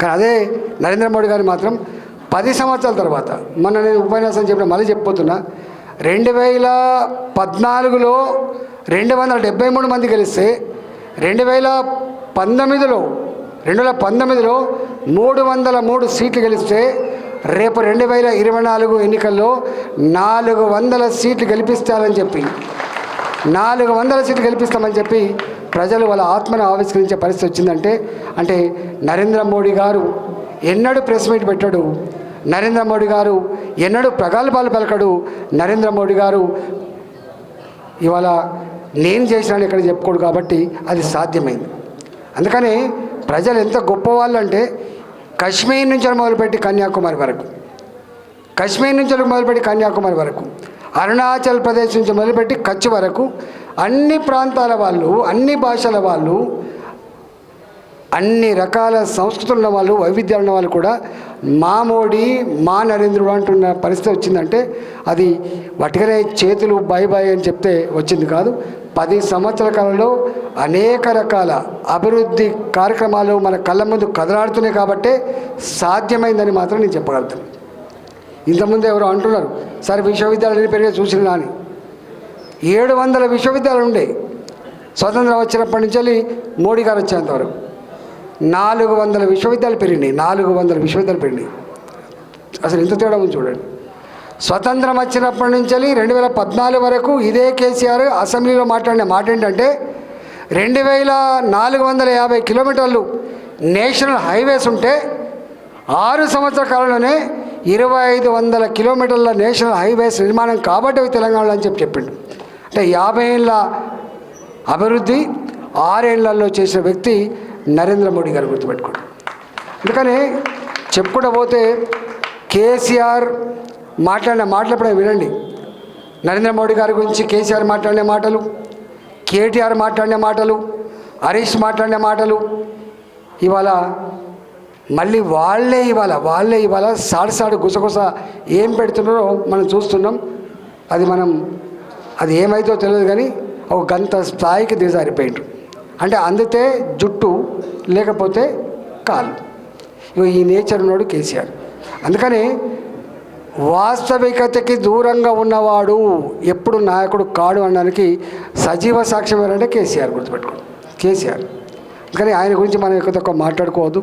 కానీ అదే నరేంద్ర మోడీ గారు మాత్రం 10 సంవత్సరాల తర్వాత, మొన్న నేను ఉపన్యాసం చెప్పిన మళ్ళీ చెప్పిపోతున్నా, 2014లో 273 మంది గెలిస్తే 2019లో 303 సీట్లు గెలిస్తే రేపు 2024 ఎన్నికల్లో 400 సీట్లు గెలిపిస్తారని చెప్పి 400 సీట్లు గెలిపిస్తామని చెప్పి ప్రజలు వాళ్ళ ఆత్మను ఆవిష్కరించే పరిస్థితి వచ్చిందంటే అంటే నరేంద్ర మోడీ గారు ఎన్నడూ ప్రెస్ మీట్ పెట్టాడు, నరేంద్ర మోడీ గారు ఎన్నడూ ప్రగల్భాలు పలకడు, నరేంద్ర మోడీ గారు ఇవాళ నేను చేసినాను ఇక్కడ చెప్పుకోడు కాబట్టి అది సాధ్యమైంది. అందుకని ప్రజలు ఎంత గొప్పవాళ్ళు అంటే కశ్మీర్ నుంచి మొదలుపెట్టి కన్యాకుమారి వరకు, కశ్మీర్ నుంచి మొదలుపెట్టి కన్యాకుమారి వరకు, అరుణాచల్ ప్రదేశ్ నుంచి మొదలుపెట్టి కచ్ వరకు అన్ని ప్రాంతాల వాళ్ళు, అన్ని భాషల వాళ్ళు, అన్ని రకాల సంస్కృతులు ఉన్న వాళ్ళు, వైవిధ్యాలు ఉన్న వాళ్ళు కూడా మా మోడీ మా నరేంద్రుడు అంటున్న పరిస్థితి వచ్చిందంటే అది వటికనే చేతులు బాయ్ బాయ్ అని చెప్తే వచ్చింది కాదు. 10 సంవత్సరాల కాలంలో అనేక రకాల అభివృద్ధి కార్యక్రమాలు మన కళ్ళ ముందు కదలాడుతున్నాయి కాబట్టే సాధ్యమైందని మాత్రం నేను చెప్పగలుగుతాను. ఇంతకుముందు ఎవరో అంటున్నారు సార్ విశ్వవిద్యాలయాలు పెరిగే చూసినా అని. 700 విశ్వవిద్యాలయాలు ఉండే స్వతంత్రం వచ్చినప్పటి నుంచి మోడీ గారు వచ్చేంతవరకు 400 విశ్వవిద్యాలయాలు పెరిగినాయి. 400 విశ్వవిద్యాలయాలు పెరిగినాయి. అసలు ఎంత తేడా ఉంది చూడండి. స్వతంత్రం వచ్చినప్పటి నుంచి 2014 వరకు ఇదే కేసీఆర్ అసెంబ్లీలో మాట్లాడిన మాట ఏంటంటే 2450 కిలోమీటర్లు నేషనల్ హైవేస్ ఉంటే 6 సంవత్సరాల కాలంలోనే 2500 కిలోమీటర్ల నేషనల్ హైవేస్ నిర్మాణం కాబట్టి అవి తెలంగాణలో అని చెప్పిండు. అంటే 50 ఏళ్ళ అభివృద్ధి 6 ఏళ్లలో చేసిన వ్యక్తి నరేంద్ర మోడీ గారు, గుర్తుపెట్టుకోండి. అందుకని చెప్పుకుంటూ పోతే కేసీఆర్ మాట్లాడిన మాటలు ఎప్పుడైనా వినండి. నరేంద్ర మోడీ గారి గురించి కేసీఆర్ మాట్లాడిన మాటలు, కేటీఆర్ మాట్లాడిన మాటలు, హరీష్ మాట్లాడిన మాటలు ఇవాళ మళ్ళీ వాళ్ళే ఇవాళ సాడు గుసగుస ఏం పెడుతున్నారో మనం చూస్తున్నాం. అది ఏమైతే తెలియదు కానీ ఒక గంట స్థాయికి దిగజారిపోయిండ్రు. అంటే అందితే జుట్టు లేకపోతే కాలు, ఈ నేచర్ ఉన్నాడు కేసీఆర్. అందుకని వాస్తవికతకి దూరంగా ఉన్నవాడు ఎప్పుడు నాయకుడు కాడు అనడానికి సజీవ సాక్ష్యం ఎవరంటే కేసీఆర్, గుర్తుపెట్టుకోండి కేసీఆర్. కానీ ఆయన గురించి మనం ఎక్కువ తక్కువ మాట్లాడుకోవద్దు.